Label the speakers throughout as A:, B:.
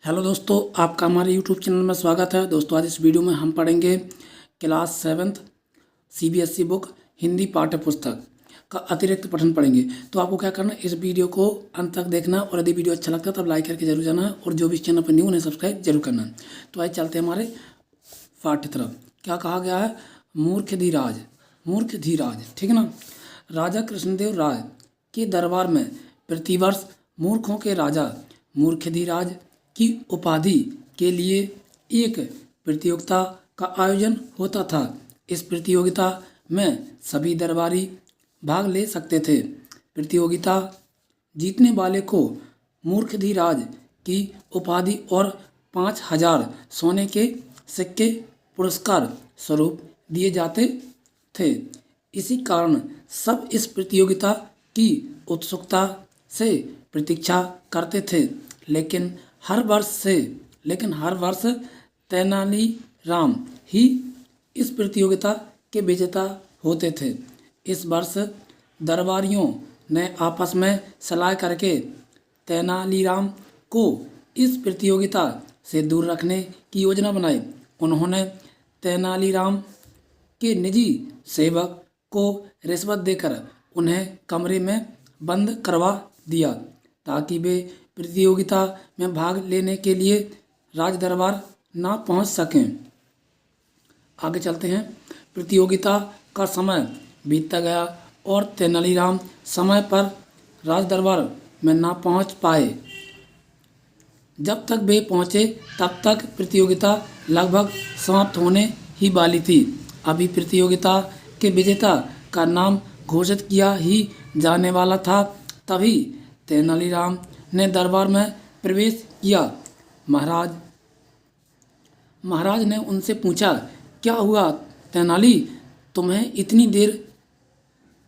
A: Hello दोस्तों, आपका हमारे यूट्यूब चैनल में स्वागत है। दोस्तों, आज इस वीडियो में हम पढ़ेंगे class 7th CBSE book Hindi पाठ्य पुस्तक का अतिरिक्त पठन पढ़ेंगे। तो आपको क्या करना है, इस वीडियो को अंत तक देखना और यदि वीडियो अच्छा लगता है तब लाइक करके जरूर जाना है और जो भी चैनल पर न्यू उन्हें सब्सक्राइब जरूर करना है। तो आज चलते हैं हमारे पाठ्य तरफ। क्या कहा गया है? मूर्ख धीराज, मूर्ख धीराज, ठीक है ना। राजा कृष्णदेव राय के दरबार में प्रतिवर्ष मूर्खों के राजा मूर्ख धीराज की उपाधि के लिए एक प्रतियोगिता का आयोजन होता था। इस प्रतियोगिता में सभी दरबारी भाग ले सकते थे। प्रतियोगिता जीतने वाले को मूर्ख धीराज की उपाधि और 5,000 सोने के सिक्के पुरस्कार स्वरूप दिए जाते थे। इसी कारण सब इस प्रतियोगिता की उत्सुकता से प्रतीक्षा करते थे। लेकिन हर वर्ष तेनालीराम ही इस प्रतियोगिता के विजेता होते थे। इस वर्ष दरबारियों ने आपस में सलाह करके तेनालीराम को इस प्रतियोगिता से दूर रखने की योजना बनाई। उन्होंने तेनालीराम के निजी सेवक को रिश्वत देकर उन्हें कमरे में बंद करवा दिया ताकि वे प्रतियोगिता में भाग लेने के लिए राज दरबार ना पहुंच सकें। आगे चलते हैं। प्रतियोगिता का समय बीतता गया और तेनालीराम समय पर राज दरबार में ना पहुंच पाए। जब तक वे पहुंचे तब तक प्रतियोगिता लगभग समाप्त होने ही वाली थी। अभी प्रतियोगिता के विजेता का नाम घोषित किया ही जाने वाला था, तभी तेनालीराम ने दरबार में प्रवेश किया। महाराज ने उनसे पूछा, क्या हुआ तेनाली, तुम्हें इतनी देर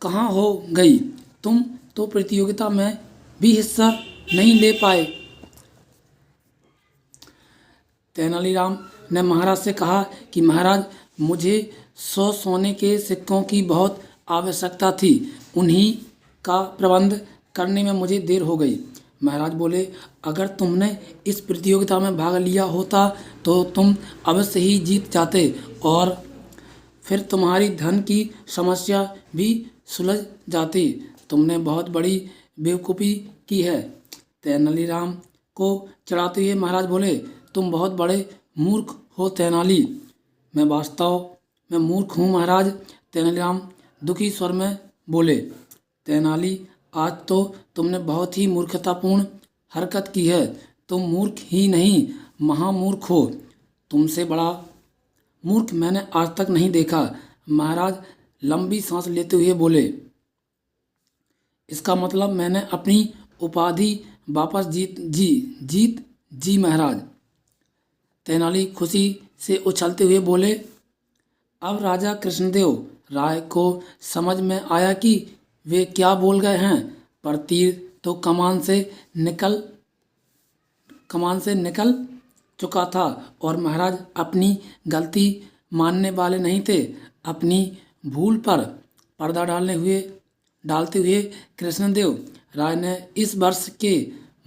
A: कहाँ हो गई? तुम तो प्रतियोगिता में भी हिस्सा नहीं ले पाए। तेनालीराम ने महाराज से कहा कि महाराज, मुझे 100 सोने के सिक्कों की बहुत आवश्यकता थी। उन्हीं का प्रबंध करने में मुझे देर हो गई। महाराज बोले, अगर तुमने इस प्रतियोगिता में भाग लिया होता तो तुम अवश्य ही जीत जाते और फिर तुम्हारी धन की समस्या भी सुलझ जाती। तुमने बहुत बड़ी बेवकूफ़ी की है। तेनालीराम को चढ़ाते हुए महाराज बोले, तुम बहुत बड़े मूर्ख हो तेनाली। मैं वास्तव में मूर्ख हूँ महाराज। तेनालीराम दुखी स्वर में बोले, तेनाली, आज तो तुमने बहुत ही मूर्खतापूर्ण हरकत की है। तुम मूर्ख ही नहीं, महामूर्ख हो। तुमसे बड़ा मूर्ख मैंने आज तक नहीं देखा। महाराज लंबी सांस लेते हुए बोले, इसका मतलब मैंने अपनी उपाधि वापस जीत जी महाराज। तेनाली खुशी से उछलते हुए बोले। अब राजा कृष्णदेव राय को समझ में आया कि वे क्या बोल गए हैं, पर तीर तो कमान से निकल चुका था और महाराज अपनी गलती मानने वाले नहीं थे। अपनी भूल पर पर्दा डालते हुए कृष्णदेव राय ने इस वर्ष के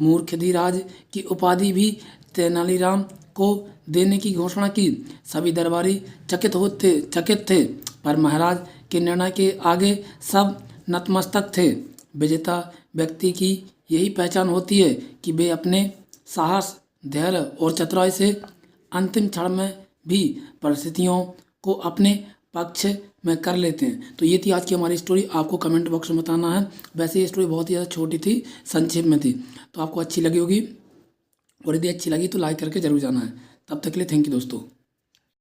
A: मूर्ख धीराज की उपाधि भी तेनालीराम को देने की घोषणा की। सभी दरबारी चकित थे, पर महाराज के निर्णय के आगे सब नतमस्तक थे। विजेता व्यक्ति की यही पहचान होती है कि वे अपने साहस, धैर्य और चतुराई से अंतिम क्षण में भी परिस्थितियों को अपने पक्ष में कर लेते हैं। तो ये थी आज की हमारी स्टोरी। आपको कमेंट बॉक्स में बताना है। वैसे ये स्टोरी बहुत ही ज़्यादा छोटी थी, संक्षेप में थी, तो आपको अच्छी लगी होगी और यदि अच्छी लगी तो लाइक करके जरूर जाना है। तब तक के लिए थैंक यू दोस्तों।